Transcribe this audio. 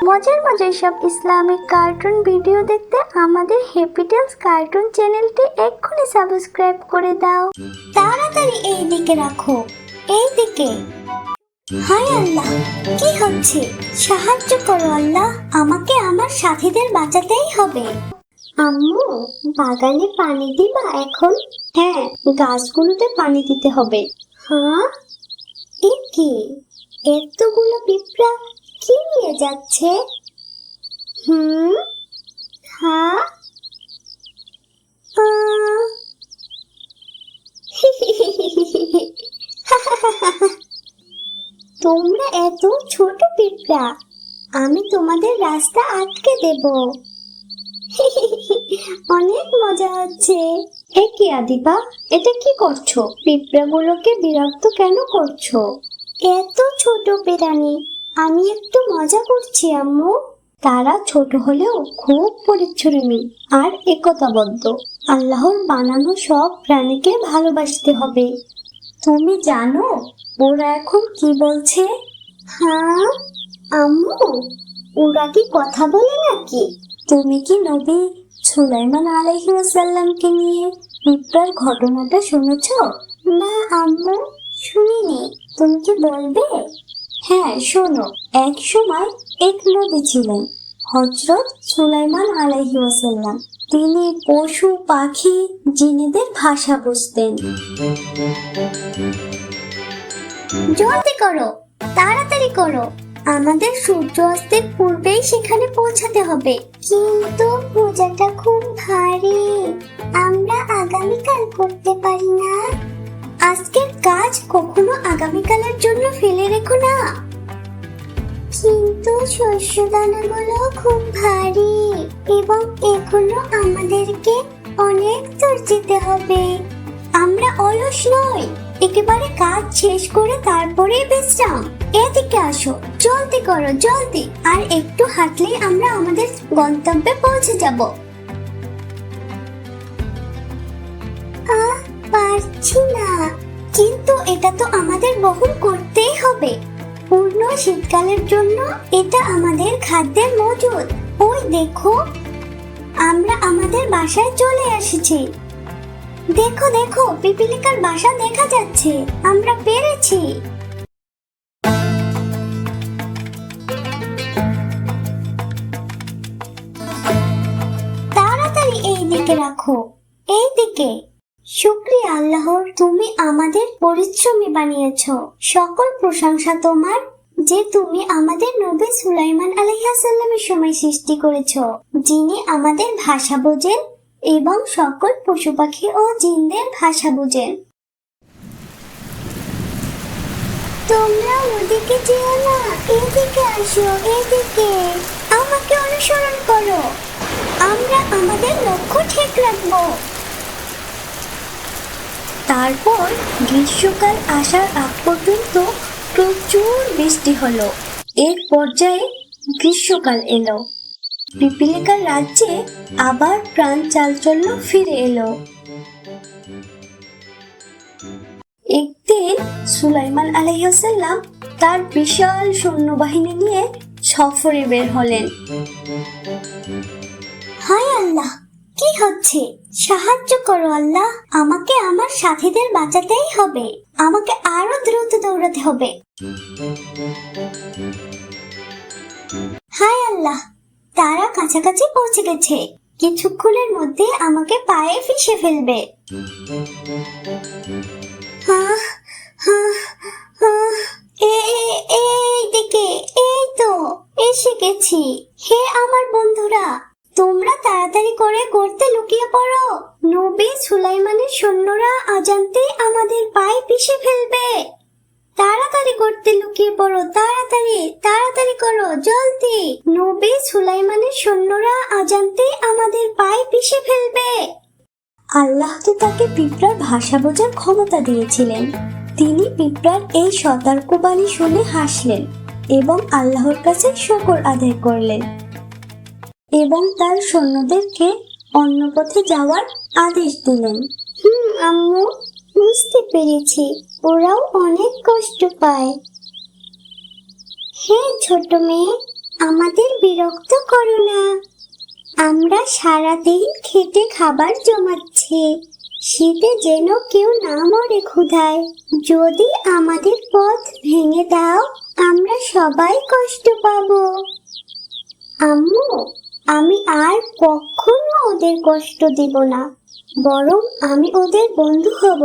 মজার মজার সব ইসলামিক কার্টুন ভিডিও দেখতে আমাদের হ্যাপি টেলস কার্টুন চ্যানেলটি এক্ষুনি সাবস্ক্রাইব করে দাও। তাড়াতাড়ি এই দিকে রাখো, এই দিকে। হায় আল্লাহ, কি হচ্ছে? সাহায্য করো আল্লাহ, আমাকে আমার সাথীদের বাঁচাতেই হবে। আম্মু, বাগানে পানি দিবা এখন? হ্যাঁ, গাছগুলোতে পানি দিতে হবে। হ্যাঁ, এ কি? এতগুলো পিঁপড়া কি নিয়ে যাচ্ছে? হ্যাঁ। তোমরা এত ছোট পিঁপড়া, আমি তোমাদের রাস্তা আটকে দেব। অনেক মজা হচ্ছে। এ কি আদিবা, এটা কি করছো? পিঁপড়াগুলোকে বিরক্ত কেন করছো? এত ছোট প্রাণী, আমি একটু মজা করছি আম্মু। তারা ছোট হলেও খুব পরিশ্রমী আর একতাবদ্ধ। আল্লাহর বানানো সব প্রাণীকে ভালোবাসতে হবে। তুমি জানো ওরা এখন কি বলছে? হ্যাঁ আম্মু, ওরা কি কথা বলে নাকি? তুমি কি নবী সুলাইমান আলাইহিস সালামকে নিয়ে পিঁপড়ার ঘটনাটা শুনেছ? না আম্মু, শুনিনি। তুমি কি বলবে? হ্যাঁ শোনো, এক সময় এক নবী ছিলেন, হযরত সুলাইমান আলাইহিস সালাম। তিনি পশু পাখি জিনেদের ভাষা বুঝতেন। জলদি করো, তাড়াতাড়ি করো, আমাদের সূর্য অস্তের পূর্বেই সেখানে পৌঁছাতে হবে। কিন্তু বোঝাটা খুব ভারী, আমরা আগামীকাল করতে পারি না। আজকের কাজ কখনো আগামীকালের জন্য ফেলে রেখো না। কিন্তু শস্য দানাগুলো খুব ভারী এবং এগুলো আমাদেরকে অনেক দূর যেতে হবে। আমরা অলস নই, একেবারে কাজ শেষ করে তারপরে বিশ্রাম। এদিকে আসো, জলদি করো জলদি, আর একটু হাঁটলেই আমরা আমাদের গন্তব্যে পৌঁছে যাব। পারছি না, কিন্তু এটা তো আমাদের বহন করতেই হবে। পূর্ণ শীতকালের জন্য এটা আমাদের খাদ্যের মজুদ। ওই দেখো, আমরা আমাদের বাসায় চলে এসেছি। দেখো দেখো, পিপিলিকার বাসা দেখা যাচ্ছে। আমরা পেরেছি। তাড়াতাড়ি এই দিকে রাখো, এই দিকে। শুকরিয়া আল্লাহর, তুমি আমাদের পরিশ্রমী বানিয়েছো। সকল প্রশংসা তোমার, যে তুমি আমাদের নবী সুলাইমান আলাইহিস সালামের সময় সৃষ্টি করেছো, যিনি আমাদের ভাষা বোঝেন এবং সকল পশু পাখি ও জিনদের ভাষা বুঝেন। তোমরা ওদিকে যেও না, এদিকে আসো, এদিকে। আমাকে অনুসরণ করো, আমরা আমাদের লক্ষ্য ঠিক রাখবো। তারপর গ্রীষ্মকাল আসার আগ পর্যন্ত প্রচুর বৃষ্টি হলো। এর পর্যায়ে গ্রীষ্মকাল এলো। পিপিলিকার রাজ্যে আবার প্রাণ চাঞ্চল্য ফিরে এলো। একদিন সুলাইমান আলাইহিস সালাম তার বিশাল সৈন্যবাহিনী নিয়ে সফরে বের হলেন। হায় আল্লাহ, কি হচ্ছে? সাহায্য করো আল্লাহ, আমাকে আমার সাথীদের বাঁচাতেই হবে। আমাকে আরো দ্রুত দৌড়াতে হবে। হায় আল্লাহ, তারা কাছাকাছি পৌঁছে গেছে। কিছুক্ষণের মধ্যে আমাকে পায়ে ফিসে ফেলবে। এইদিকে, এই তো এসে গেছি। হে আমার বন্ধুরা, তোমরা তাড়াতাড়ি করে গর্তে লুকিয়ে পড়ো। নবী সুলাইমানের সৈন্যরা অজান্তেই আমাদের পায়ে পিষে ফেলবে। তাড়াতাড়ি গর্তে লুকিয়ে পড়ো, তাড়াতাড়ি তাড়াতাড়ি করো, জলদি। নবী সুলাইমানের সৈন্যরা অজান্তেই আমাদের পায়ে পিষে ফেলবে। আল্লাহ তো তাকে পিঁপড়ার ভাষা বোঝার ক্ষমতা দিয়েছিলেন। তিনি পিঁপড়ার এই সতর্কবাণী শুনে হাসলেন এবং আল্লাহর কাছে শুকর আদায় করলেন এবং তার সৈন্যদেরকে অন্য পথে যাওয়ার আদেশ দিলেন। আম্মু, বুঝতে পেরেছি, ওরাও অনেক কষ্ট পায়। হ্যাঁ ছোট মেয়ে, আমাদের বিরক্ত করো না। আমরা সারাদিন খেটে খাবার জমাচ্ছি, শীতে যেন কেউ না মরে ক্ষুধায়। যদি আমাদের পথ ভেঙে দাও, আমরা সবাই কষ্ট পাবো। আম্মু, আমি আর কখনো ওদের কষ্ট দিব না, বরং আমি ওদের বন্ধু হব।